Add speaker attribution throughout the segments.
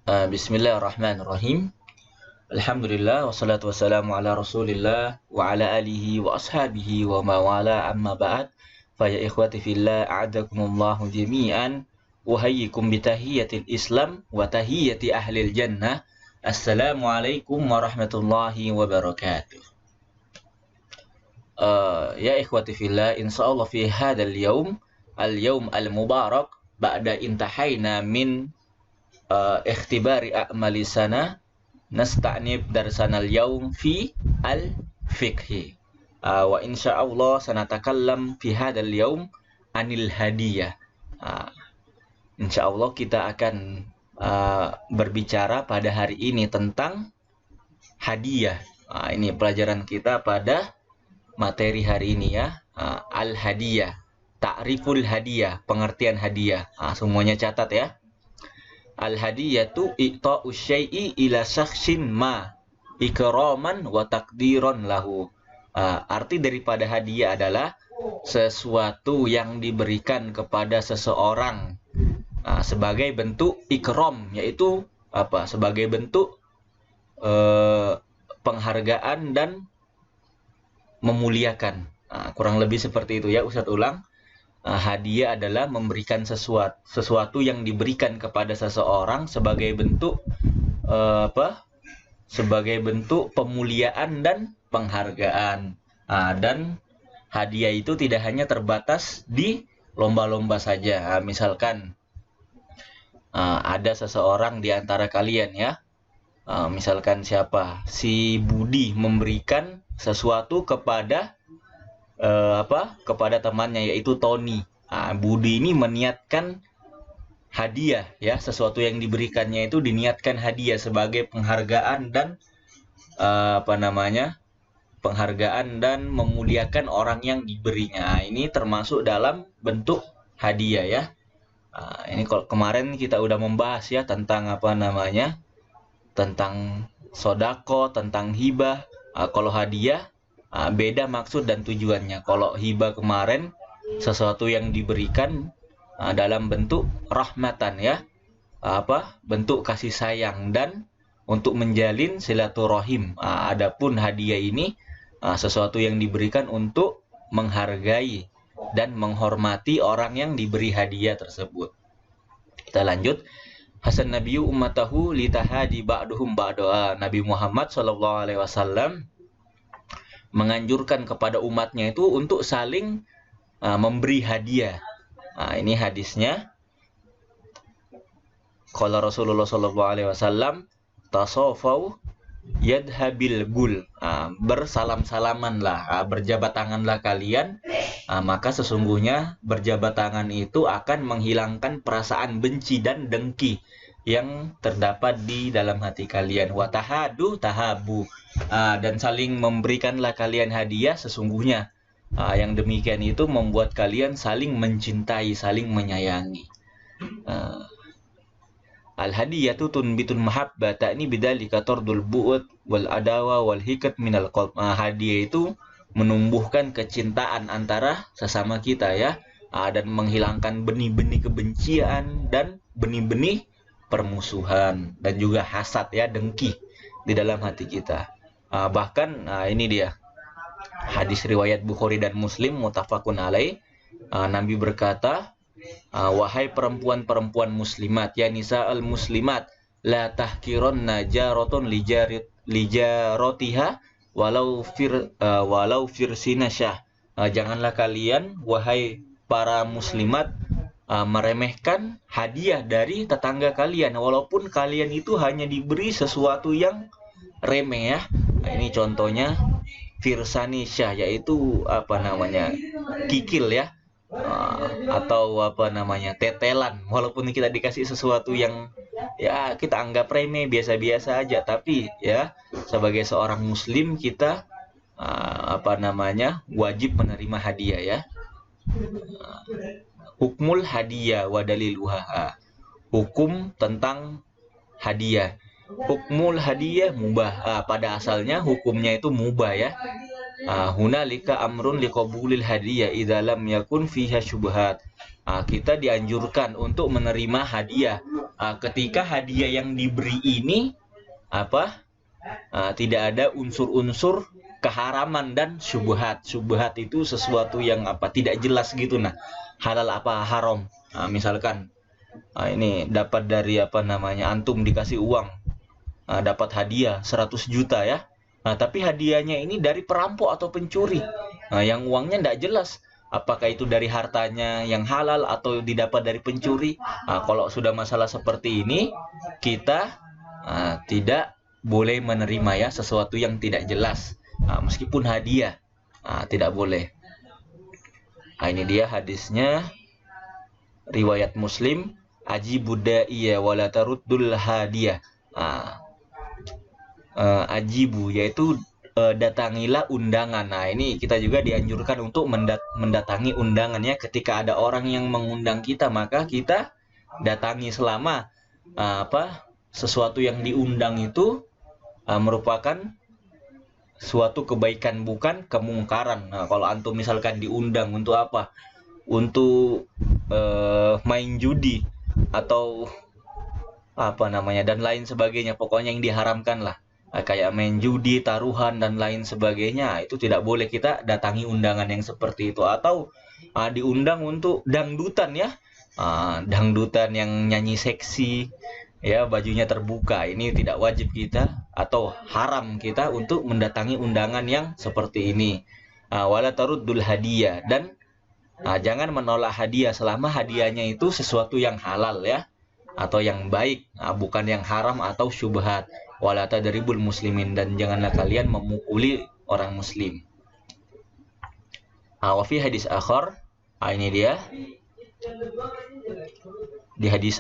Speaker 1: Bismillahirrahmanirrahim. Alhamdulillah wassalatu wassalamu ala Rasulillah wa ala alihi wa ashabihi wa mawala amma ba'd. Fa ya ikhwati fillah a'adakumullahu jami'an. Uhayyikum bitahiyyatil Islam wa tahiyyati ahlil jannah. Assalamualaikum warahmatullahi wabarakatuh. Ya ikhwati fillah, insyaallah fi hadzal yaum al-yaum al-mubarak ba'da intahayna min ikhtibari a'mali sana nasta'nib darsanal yaum fi al-fiqhi wa insyaallah sanatakallam fi hadzal yaum anil hadiyah. Insyaallah kita akan berbicara pada hari ini tentang hadiah. Ini pelajaran kita pada materi hari ini ya. Al-hadiyah, ta'riful hadiyah, pengertian hadiah. Semuanya catat ya. Al-hadiyatu i'ta'u syai'i ila syakhsin ma ikraman wa takdiron lahu. Arti daripada hadiah adalah sesuatu yang diberikan kepada seseorang sebagai bentuk ikram, yaitu apa? Sebagai bentuk penghargaan dan memuliakan. Kurang lebih seperti itu ya. Ustadz ulang. Hadiah adalah memberikan sesuatu yang diberikan kepada seseorang sebagai bentuk sebagai bentuk pemuliaan dan penghargaan. Dan hadiah itu tidak hanya terbatas di lomba-lomba saja. Misalkan ada seseorang di antara kalian ya, misalkan siapa, si Budi memberikan sesuatu kepada kepada temannya yaitu Tony. Budi ini meniatkan hadiah ya, sesuatu yang diberikannya itu diniatkan hadiah sebagai penghargaan dan penghargaan dan memuliakan orang yang diberinya. Ini termasuk dalam bentuk hadiah ya. Ini kalau kemarin kita udah membahas ya tentang tentang sodako, tentang hibah. Kalau hadiah beda maksud dan tujuannya. Kalau hibah kemarin sesuatu yang diberikan dalam bentuk rahmatan ya, bentuk kasih sayang dan untuk menjalin silaturahim. Adapun hadiah ini sesuatu yang diberikan untuk menghargai dan menghormati orang yang diberi hadiah tersebut. Kita lanjut. Hasan nabiyyu ummatahu litahadi ba'duhum ba'da. Nabi Muhammad SAW menganjurkan kepada umatnya itu untuk saling memberi hadiah. Ini hadisnya. Qala Rasulullah sallallahu alaihi wasallam, tasawfau yadhabil gul. Bersalam-salamanlah, berjabat tanganlah kalian, maka sesungguhnya berjabat tangan itu akan menghilangkan perasaan benci dan dengki yang terdapat di dalam hati kalian. Wa tahadu tahabu. Dan saling memberikanlah kalian hadiah, sesungguhnya yang demikian itu membuat kalian saling mencintai, saling menyayangi. Al-hadiyatu tunbitul mahabbata, ini bidzalika tardul bu'ud wal adawa wal hikat minal qalb. Hadiah itu menumbuhkan kecintaan antara sesama kita ya, dan menghilangkan benih-benih kebencian dan benih-benih permusuhan dan juga hasad ya, dengki di dalam hati kita. Bahkan ini dia hadis riwayat Bukhari dan Muslim muttafaqun alaih. Nabi berkata, wahai perempuan-perempuan muslimat, ya nisa'al muslimat, la tahkironna jaratun lijarotiha walau firsina syah. Janganlah kalian wahai para muslimat meremehkan hadiah dari tetangga kalian walaupun kalian itu hanya diberi sesuatu yang remeh ya. Ini contohnya firsanisya, yaitu kikil ya, atau tetelan. Walaupun kita dikasih sesuatu yang ya kita anggap remeh, biasa-biasa aja, tapi ya sebagai seorang muslim kita wajib menerima hadiah ya. Hukmul hadiah wa daliluha. Hukum tentang hadiah. Hukmul hadiah mubah. Pada asalnya hukumnya itu mubah ya. Hunalika amrun liqabulil hadiah idza lam yakun fiha syubhat. Kita dianjurkan untuk menerima hadiah ketika hadiah yang diberi ini tidak ada unsur-unsur keharaman dan syubhat. Syubhat itu sesuatu yang tidak jelas gitu, halal apa haram. Misalkan ini dapat dari antum dikasih uang, dapat hadiah 100 juta ya. Tapi hadiahnya ini dari perampok atau pencuri. Yang uangnya tidak jelas apakah itu dari hartanya yang halal atau didapat dari pencuri. Kalau sudah masalah seperti ini, kita tidak boleh menerima ya sesuatu yang tidak jelas, meskipun hadiah, tidak boleh. Ini dia hadisnya, riwayat Muslim, ajibud da'iya wala taruddul hadiah. Ajibu yaitu datangilah undangan. Ini kita juga dianjurkan untuk mendatangi undangannya. Ketika ada orang yang mengundang kita, maka kita datangi selama sesuatu yang diundang itu merupakan suatu kebaikan, bukan kemungkaran. Kalau antum misalkan diundang untuk apa? Untuk main judi atau dan lain sebagainya, pokoknya yang diharamkan lah. Kayak main judi, taruhan, dan lain sebagainya, itu tidak boleh kita datangi undangan yang seperti itu. Atau diundang untuk dangdutan ya, dangdutan yang nyanyi seksi ya, bajunya terbuka, ini tidak wajib kita atau haram kita untuk mendatangi undangan yang seperti ini. Wala taruddul hadiah, dan jangan menolak hadiah selama hadiahnya itu sesuatu yang halal ya, atau yang baik, bukan yang haram atau syubhat. Wala tadribul muslimin, dan janganlah kalian memukuli orang muslim. Wa fi hadis akhar, ini dia di hadis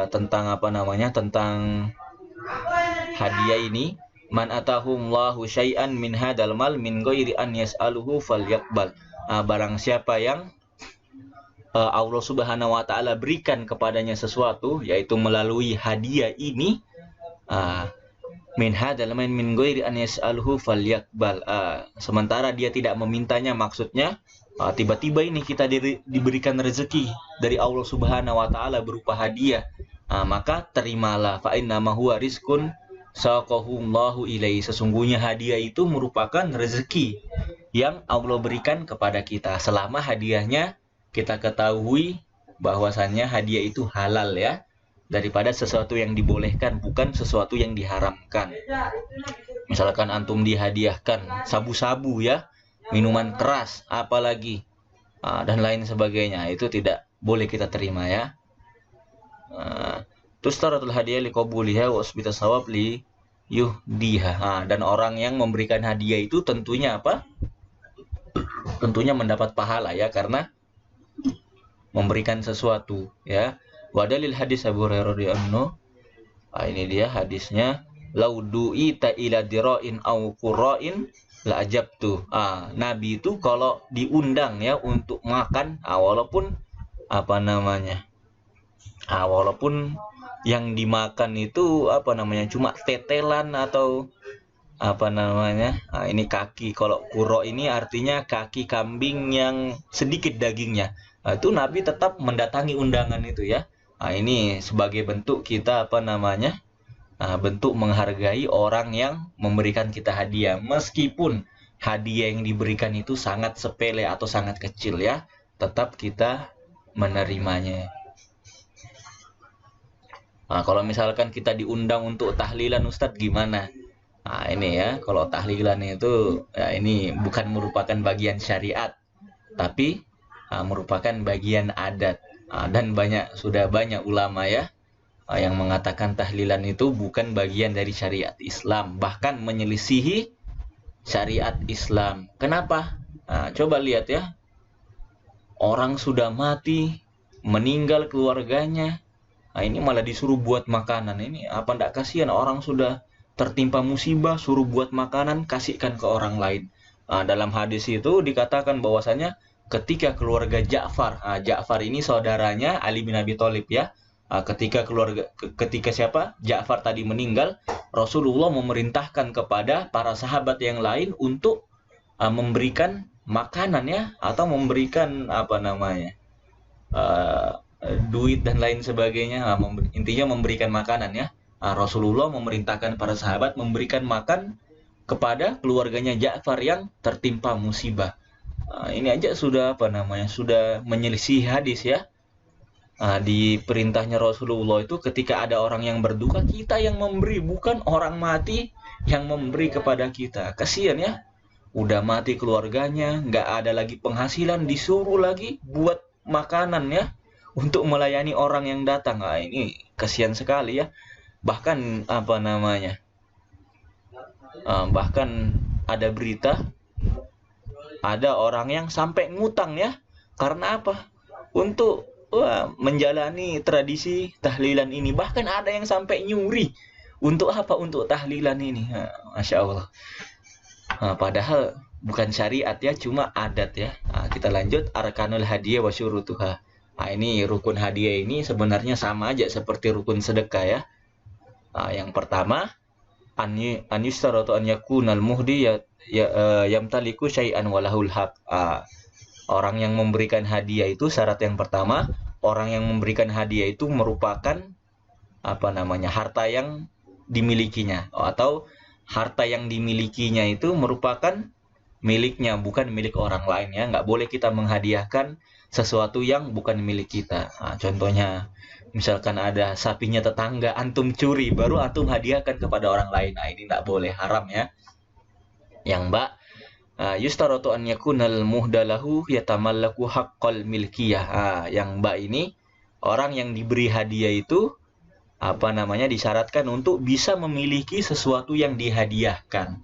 Speaker 1: tentang tentang hadiah ini, man atahumullahu syai'an min hadal mal min ghairi an yas'aluhu falyaqbal. Barang siapa yang Allah Subhanahu wa taala berikan kepadanya sesuatu, yaitu melalui hadiah ini, min hadal mal min ghairi an yas'aluhu falyaqbal, sementara dia tidak memintanya, maksudnya tiba-tiba ini kita diberikan rezeki dari Allah Subhanahu wa taala berupa hadiah, maka terimalah. Fa innama huwa rizqun saqahullahu ilaihi, sesungguhnya hadiah itu merupakan rezeki yang Allah berikan kepada kita, selama hadiahnya kita ketahui bahwasannya hadiah itu halal ya, daripada sesuatu yang dibolehkan, bukan sesuatu yang diharamkan. Misalkan antum dihadiahkan sabu-sabu ya, minuman keras, apalagi dan lain sebagainya, itu tidak boleh kita terima ya. Tustaratul hadiah liqabuliha wa usbita sawab li yuhdiha. Dan orang yang memberikan hadiah itu tentunya tentunya mendapat pahala ya, karena memberikan sesuatu ya. Wa dalil hadis Abu Hurairah radhiyallahu anhu, ini dia hadisnya, laudu'i ta ila dira'in au qura'in la ajabtu. Nabi itu kalau diundang ya untuk makan, walaupun walaupun yang dimakan itu cuma tetelan atau ini kaki. Kalau qura' ini artinya kaki kambing yang sedikit dagingnya. Itu Nabi tetap mendatangi undangan itu ya. Ini sebagai bentuk kita bentuk menghargai orang yang memberikan kita hadiah, meskipun hadiah yang diberikan itu sangat sepele atau sangat kecil ya, tetap kita menerimanya. Kalau misalkan kita diundang untuk tahlilan, Ustadz gimana? Ini ya, kalau tahlilan itu ya, ini bukan merupakan bagian syariat, tapi merupakan bagian adat. Dan sudah banyak ulama ya yang mengatakan tahlilan itu bukan bagian dari syariat Islam, bahkan menyelisihi syariat Islam. Kenapa? Coba lihat ya, orang sudah mati, meninggal keluarganya, ini malah disuruh buat makanan. Ini apa ndak kasihan? Orang sudah tertimpa musibah, suruh buat makanan, kasihkan ke orang lain. Dalam hadis itu dikatakan bahwasanya ketika keluarga Ja'far, Ja'far ini saudaranya Ali bin Abi Thalib ya, ketika Ja'far tadi meninggal, Rasulullah memerintahkan kepada para sahabat yang lain untuk memberikan makanan ya, atau memberikan apa namanya, duit dan lain sebagainya. Intinya memberikan makanan ya. Rasulullah memerintahkan para sahabat memberikan makan kepada keluarganya Ja'far yang tertimpa musibah. Ini aja sudah apa namanya, sudah menyelisih hadis ya. Di perintahnya Rasulullah itu ketika ada orang yang berduka, kita yang memberi, bukan orang mati yang memberi kepada kita. Kasihan ya, udah mati keluarganya, nggak ada lagi penghasilan, disuruh lagi buat makanan ya, untuk melayani orang yang datang. Ini kasihan sekali ya. Bahkan apa namanya, bahkan ada berita, ada orang yang sampai ngutang ya. Karena apa? Untuk menjalani tradisi tahlilan ini. Bahkan ada yang sampai nyuri. Untuk apa? Untuk tahlilan ini. Masya Allah. Padahal bukan syariat ya, cuma adat ya. Kita lanjut, arkanul hadiyah wa syurutuha. Ini rukun hadiah ini sebenarnya sama aja seperti rukun sedekah ya. Yang pertama, an yustaratu an yakunal muhdi yamtaliku syai'an walahul haq. Orang yang memberikan hadiah itu, syarat yang pertama, orang yang memberikan hadiah itu merupakan apa namanya, harta yang dimilikinya, atau harta yang dimilikinya itu merupakan miliknya, bukan milik orang lain ya. Nggak boleh kita menghadiahkan sesuatu yang bukan milik kita. Contohnya, misalkan ada sapinya tetangga, antum curi, baru antum hadiahkan kepada orang lain. Ini nggak boleh, haram ya. Yang mbak, yustaratu an yakunal muhdalahu yatamallaku haqqal milkiyah. Yang mbak ini, orang yang diberi hadiah itu apa namanya, disyaratkan untuk bisa memiliki sesuatu yang dihadiahkan.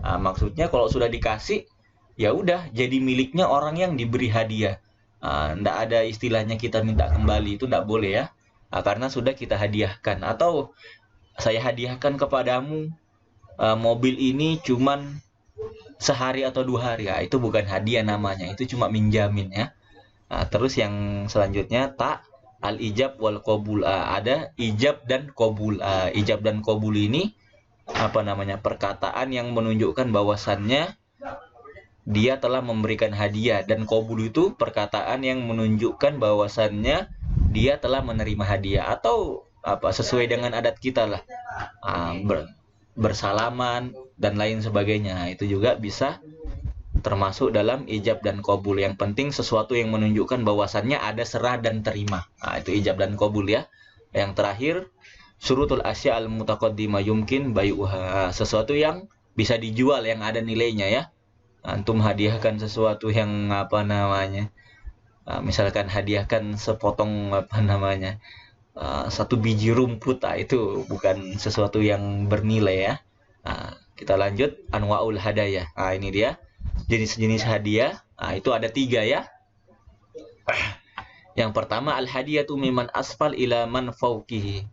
Speaker 1: Maksudnya kalau sudah dikasih, ya udah jadi miliknya orang yang diberi hadiah. Nggak ada istilahnya kita minta kembali, itu nggak boleh ya. Karena sudah kita hadiahkan. Atau saya hadiahkan kepadamu mobil ini cuman sehari atau 2 hari, itu bukan hadiah namanya, itu cuma minjamin ya. Terus yang selanjutnya, tak al ijab wal qabul. Ada ijab dan qabul. Ijab dan qabul ini apa namanya, perkataan yang menunjukkan bahwasannya dia telah memberikan hadiah, dan qabul itu perkataan yang menunjukkan bahwasannya dia telah menerima hadiah, atau apa, sesuai dengan adat kita lah, bersalaman dan lain sebagainya. Itu juga bisa termasuk dalam ijab dan qabul. Yang penting sesuatu yang menunjukkan bahwasannya ada serah dan terima. Itu ijab dan qabul ya. Yang terakhir, syurutul asya al mutaqaddimah yumkin bayuha. Sesuatu yang bisa dijual, yang ada nilainya ya. Antum hadiahkan sesuatu yang apa namanya, misalkan hadiahkan sepotong apa namanya, 1 biji rumput, itu bukan sesuatu yang bernilai ya. Kita lanjut, anwaul hadayah. Ini dia jenis-jenis hadiah. Itu ada 3 ya. Yang pertama, al hadiyatu miman asfal ila man fauqihi.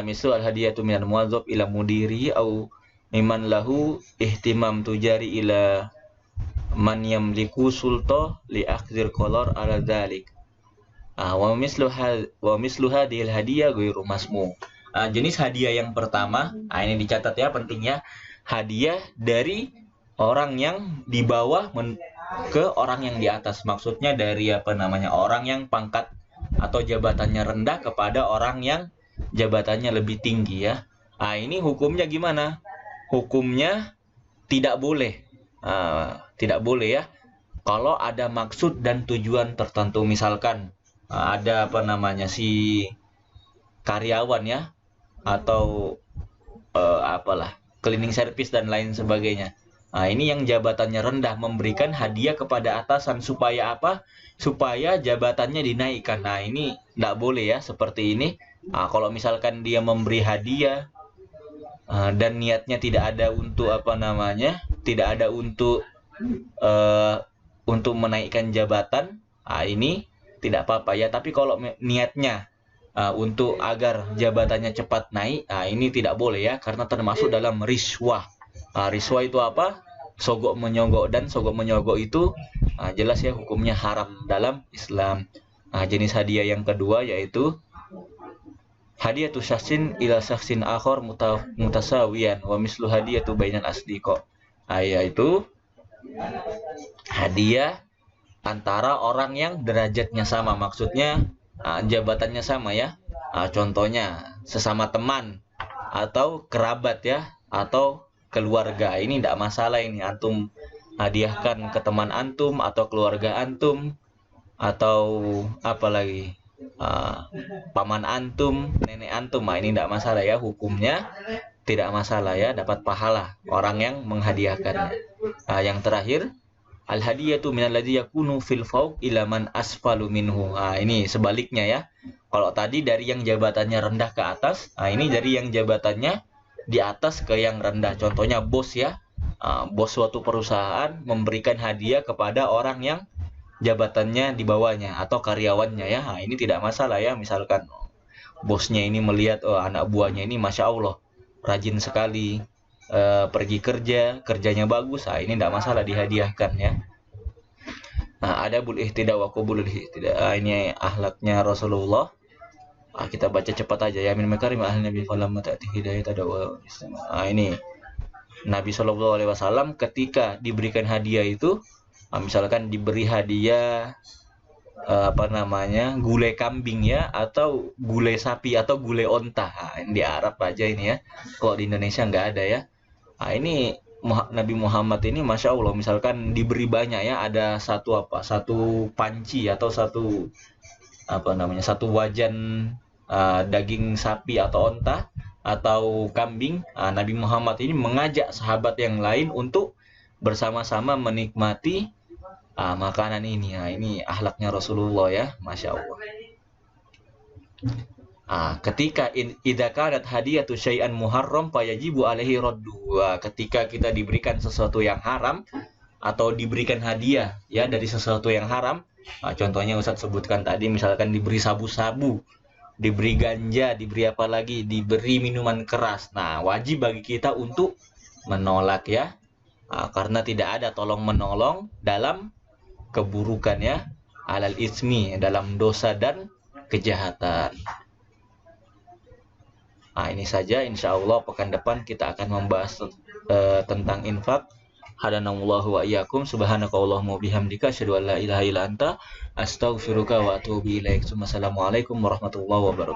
Speaker 1: Misal al hadiyatu minan muwazzab ila mudiri, au miman lahu ihtimam tujari ila man yamliku sulta li akhdhir qalar ala dzalik. Wa mislu hadhil hadiyah ghairu masmu. Jenis hadiah yang pertama, ini dicatat ya, pentingnya, hadiah dari orang yang di bawah ke orang yang di atas. Maksudnya dari apa namanya, orang yang pangkat atau jabatannya rendah kepada orang yang jabatannya lebih tinggi ya. Ini hukumnya gimana? Hukumnya tidak boleh. Tidak boleh ya. Kalau ada maksud dan tujuan tertentu, misalkan ada apa namanya, si karyawan ya, atau apalah, cleaning service dan lain sebagainya. Ini yang jabatannya rendah memberikan hadiah kepada atasan, supaya apa? Supaya jabatannya dinaikkan. Ini tidak boleh ya, seperti ini. Kalau misalkan dia memberi hadiah dan niatnya tidak ada untuk apa namanya, tidak ada untuk menaikkan jabatan, ini tidak apa-apa ya. Tapi kalau niatnya untuk agar jabatannya cepat naik, ini tidak boleh ya, karena termasuk dalam riswah. Riswah itu apa? Sogok menyogok, dan sogok menyogok itu jelas ya hukumnya haram dalam Islam. Jenis hadiah yang kedua yaitu hadiyatu syaksin ila syaksin akhar mutasawiyan wa mislu hadiyatu bainal asdiqa. Yaitu Hadiah antara orang yang derajatnya sama, maksudnya jabatannya sama ya. Contohnya sesama teman atau kerabat ya, atau keluarga. Ini tidak masalah, ini antum hadiahkan ke teman antum atau keluarga antum atau apa lagi, paman antum, nenek antum. Ini tidak masalah ya, hukumnya tidak masalah ya, dapat pahala orang yang menghadiahkannya. Yang terakhir, al hadiyatu minalladzi yakunu fil fawq ila man asfalu minhu. Ini sebaliknya ya. Kalau tadi dari yang jabatannya rendah ke atas, ini dari yang jabatannya di atas ke yang rendah. Contohnya bos ya. Bos suatu perusahaan memberikan hadiah kepada orang yang jabatannya di bawahnya atau karyawannya ya. Ini tidak masalah ya. Misalkan bosnya ini melihat anak buahnya ini masya Allah rajin sekali, pergi kerjanya bagus. Ini tidak masalah dihadiahkan ya. Adabul ihtidak wa qabulul ihtidak. Ini akhlaknya Rasulullah. Kita baca cepat aja ya. Min makarim ahli nabi falamma ta'ti hidayah tadawa. Ini Nabi Shallallahu alaihi wasallam ketika diberikan hadiah itu, misalkan diberi hadiah gulai kambing ya, atau gulai sapi atau gulai onta. Ini di Arab aja ini ya. Kalau di Indonesia nggak ada ya. Ini Nabi Muhammad ini masya Allah, misalkan diberi banyak ya, ada satu panci atau satu wajan daging sapi atau onta atau kambing. Nabi Muhammad ini mengajak sahabat yang lain untuk bersama-sama menikmati makanan ini. Ini akhlaknya Rasulullah ya, masya Allah. Ketika idza kanat hadiyatu syai'an muharram fayajibu alaihi raddu. Ketika kita diberikan sesuatu yang haram atau diberikan hadiah ya dari sesuatu yang haram, contohnya Ustaz sebutkan tadi, misalkan diberi sabu-sabu, diberi ganja, diberi apa lagi, diberi minuman keras. Wajib bagi kita untuk menolak ya, karena tidak ada tolong menolong dalam keburukan ya, alal ismi, dalam dosa dan kejahatan. Ini saja, insya Allah pekan depan kita akan membahas tentang infak. Hadanallahu wa iyyakum, subhanakallahumma bihamdika, asyhadu an la ilaha illa anta, astaghfiruka wa atubu ilaik. Wassalamualaikum warahmatullahi wabarakatuh.